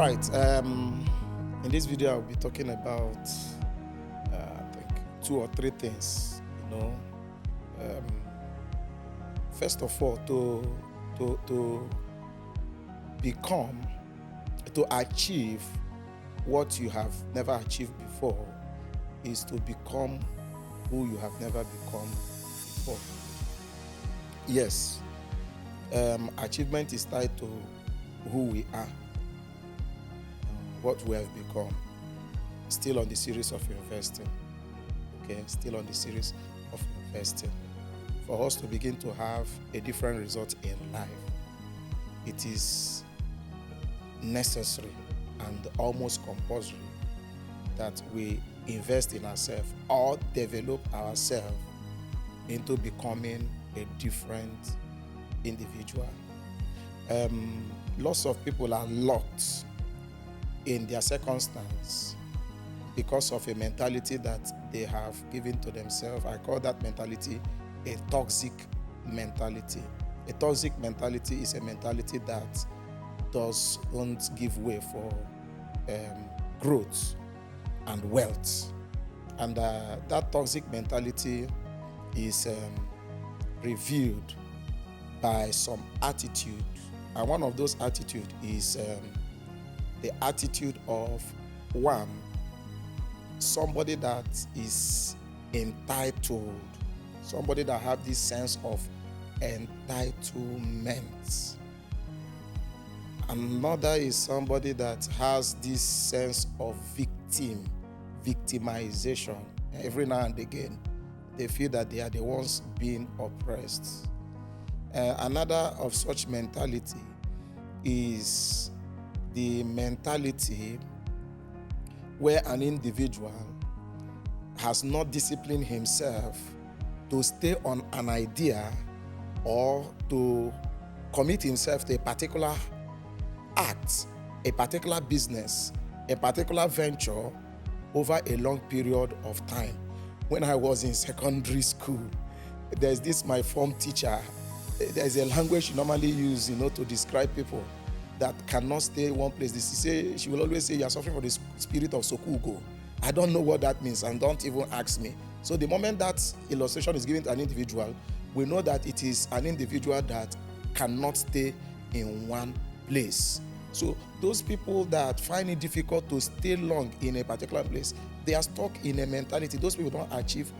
right. In this video, I'll be talking about I think 2 or 3 things. First of all, to achieve what you have never achieved before is to become who you have never become before. Yes, achievement is tied to who we are, what we have become. Still on the series of investing. Okay, still on the series of investing. For us to begin to have a different result in life, it is necessary and almost compulsory that we invest in ourselves or develop ourselves into becoming a different individual. Lots of people are locked in their circumstance because of a mentality that they have given to themselves. I call that mentality a toxic mentality. A toxic mentality is a mentality that doesn't give way for growth and wealth. And that toxic mentality is revealed by some attitude. And one of those attitudes is the attitude of somebody that is entitled, somebody that have this sense of entitlement. Another is somebody that has this sense of victimization. Every now and again, they feel that they are the ones being oppressed. Another of such mentality is the mentality where an individual has not disciplined himself to stay on an idea or to commit himself to a particular act, a particular business, a particular venture over a long period of time. When I was in secondary school, there's this my form teacher. There's a language she normally use, to describe people that cannot stay in one place. She will always say, "You are suffering from the spirit of Sokugo." I don't know what that means, and don't even ask me. So the moment that illustration is given to an individual, we know that it is an individual that cannot stay in one place. So those people that find it difficult to stay long in a particular place, they are stuck in a mentality. Those people don't achieve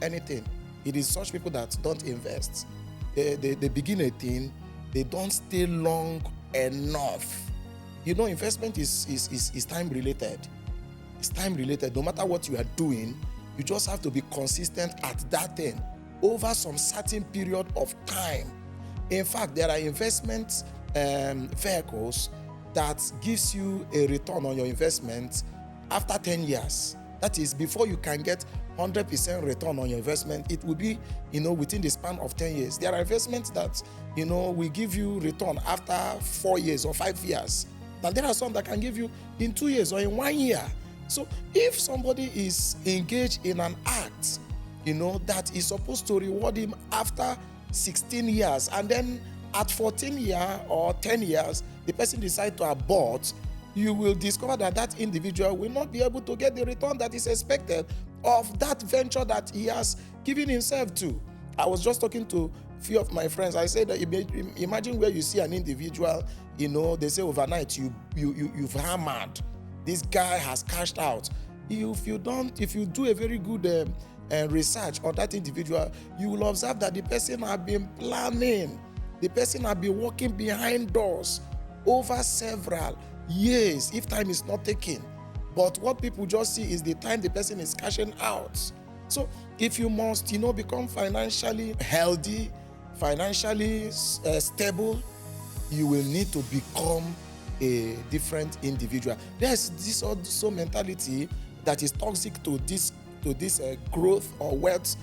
anything. It is such people that don't invest. They begin a thing, they don't stay long enough. Investment is time related. It's time related. No matter what you are doing, you just have to be consistent at that thing over some certain period of time. In fact, there are investment vehicles that gives you a return on your investment after 10 years. That is, before you can get 100% return on your investment, it will be, within the span of 10 years. There are investments that, will give you return after 4 years or 5 years. And there are some that can give you in 2 years or in 1 year. So if somebody is engaged in an act, that is supposed to reward him after 16 years, and then at 14 years or 10 years, the person decides to abort, you will discover that that individual will not be able to get the return that is expected of that venture that he has given himself to. I was just talking to a few of my friends. I said that imagine where you see an individual, they say overnight you've hammered. This guy has cashed out. If you do a very good research on that individual, you will observe that the person has been planning. The person has been working behind doors over several years if time is not taken. But what people just see is the time the person is cashing out. So if you must, become financially healthy, financially stable, you will need to become a different individual. There's this also mentality that is toxic to this growth or wealth,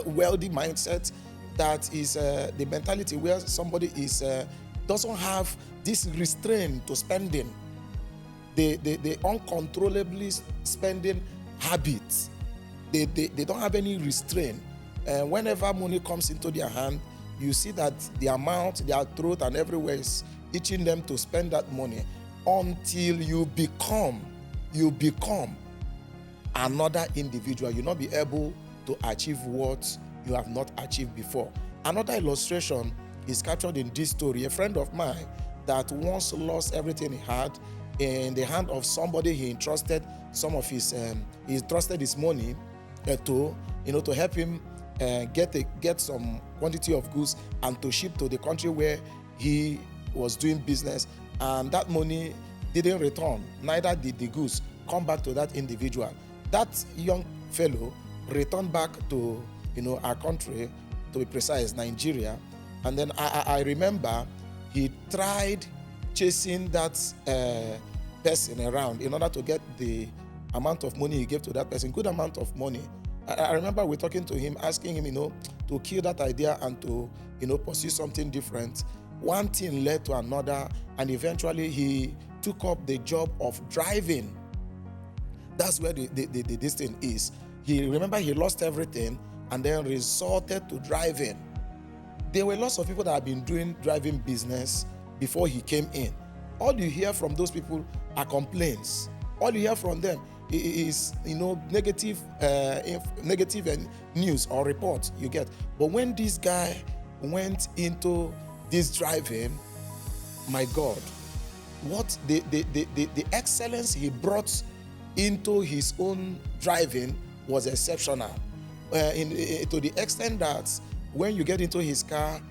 wealthy mindset. That is the mentality where somebody doesn't have this restraint to spending. They uncontrollably spending habits. They don't have any restraint. Whenever money comes into their hand, you see that the amount, their throat and everywhere is itching them to spend that money until you become another individual. You'll not be able to achieve what you have not achieved before. Another illustration is captured in this story. A friend of mine that once lost everything he had in the hand of somebody he entrusted some of his he entrusted his money to help him get some quantity of goods and to ship to the country where he was doing business, and that money didn't return, neither did the goods come back to that individual. That young fellow returned back to our country, to be precise, Nigeria, and then I remember he tried chasing that person around in order to get the amount of money he gave to that person, good amount of money. I remember we talking to him, asking him, to kill that idea and to, pursue something different. One thing led to another, and eventually he took up the job of driving. That's where this thing is. He lost everything and then resorted to driving. There were lots of people that have been doing driving business before he came in. All you hear from those people are complaints. All you hear from them is negative news or reports you get. But when this guy went into this driving, my God, what the excellence he brought into his own driving was exceptional. To the extent that when you get into his car,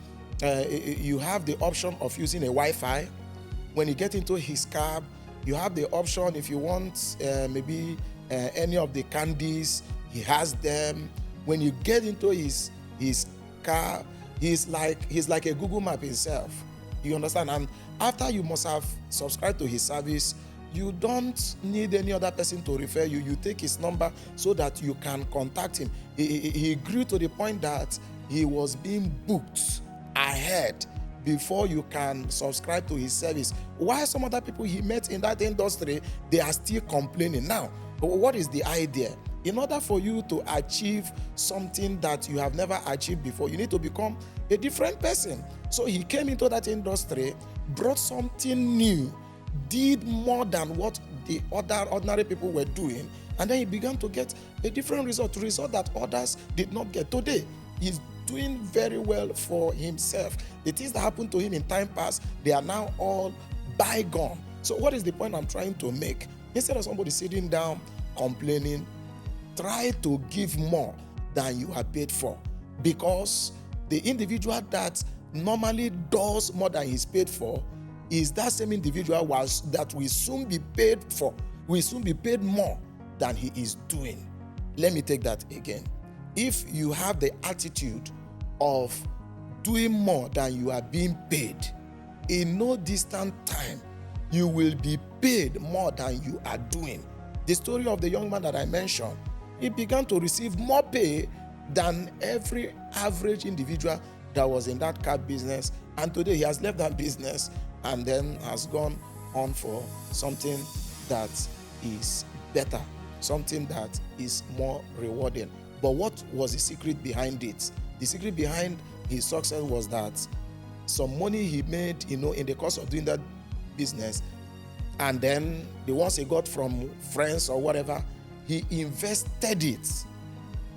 you have the option of using a Wi-Fi. When you get into his cab, you have the option, if you want any of the candies, he has them. When you get into his car, he's like a Google map himself. You understand? And after you must have subscribed to his service, you don't need any other person to refer you. You take his number so that you can contact him. He grew to the point that he was being booked ahead before you can subscribe to his service. While some other people he met in that industry, they are still complaining. Now, what is the idea? In order for you to achieve something that you have never achieved before, you need to become a different person. So he came into that industry, brought something new, did more than what the other ordinary people were doing, and then he began to get a different result that others did not get. Today, he's doing very well for himself. The things that happened to him in time past, they are now all bygone. So what is the point I'm trying to make? Instead of somebody sitting down complaining, try to give more than you are paid for, because the individual that normally does more than he's paid for is that same individual that will soon be paid for, will soon be paid more than he is doing. Let me take that again. If you have the attitude of doing more than you are being paid, in no distant time, you will be paid more than you are doing. The story of the young man that I mentioned, he began to receive more pay than every average individual that was in that car business, and today he has left that business and then has gone on for something that is better, something that is more rewarding. But what was the secret behind it? The secret behind his success was that some money he made, in the course of doing that business, and then the ones he got from friends or whatever, he invested it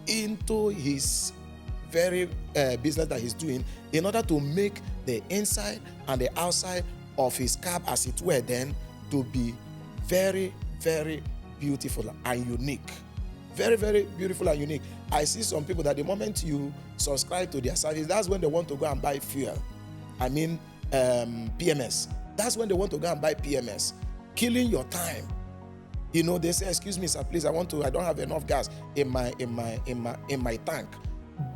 into his very business that he's doing in order to make the inside and the outside of his cab, as it were, then to be very, very beautiful and unique. Very, very beautiful and unique. I see some people that the moment you subscribe to their service, that's when they want to go and buy fuel. PMS. That's when they want to go and buy PMS. Killing your time. They say, "Excuse me, sir, please, I don't have enough gas in my tank."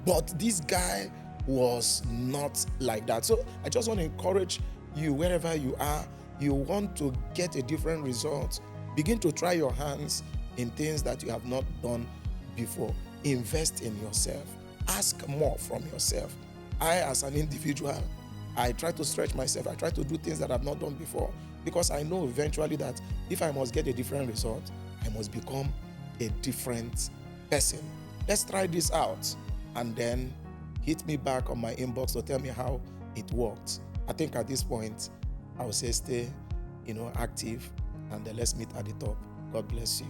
But this guy was not like that. So I just want to encourage you, wherever you are, you want to get a different result, begin to try your hands in things that you have not done before. Invest in yourself. Ask more from yourself. I, as an individual, I try to stretch myself. I try to do things that I've not done before, because I know eventually that if I must get a different result, I must become a different person. Let's try this out, and then hit me back on my inbox to tell me how it worked. I think at this point, I would say stay, active, and let's meet at the top. God bless you.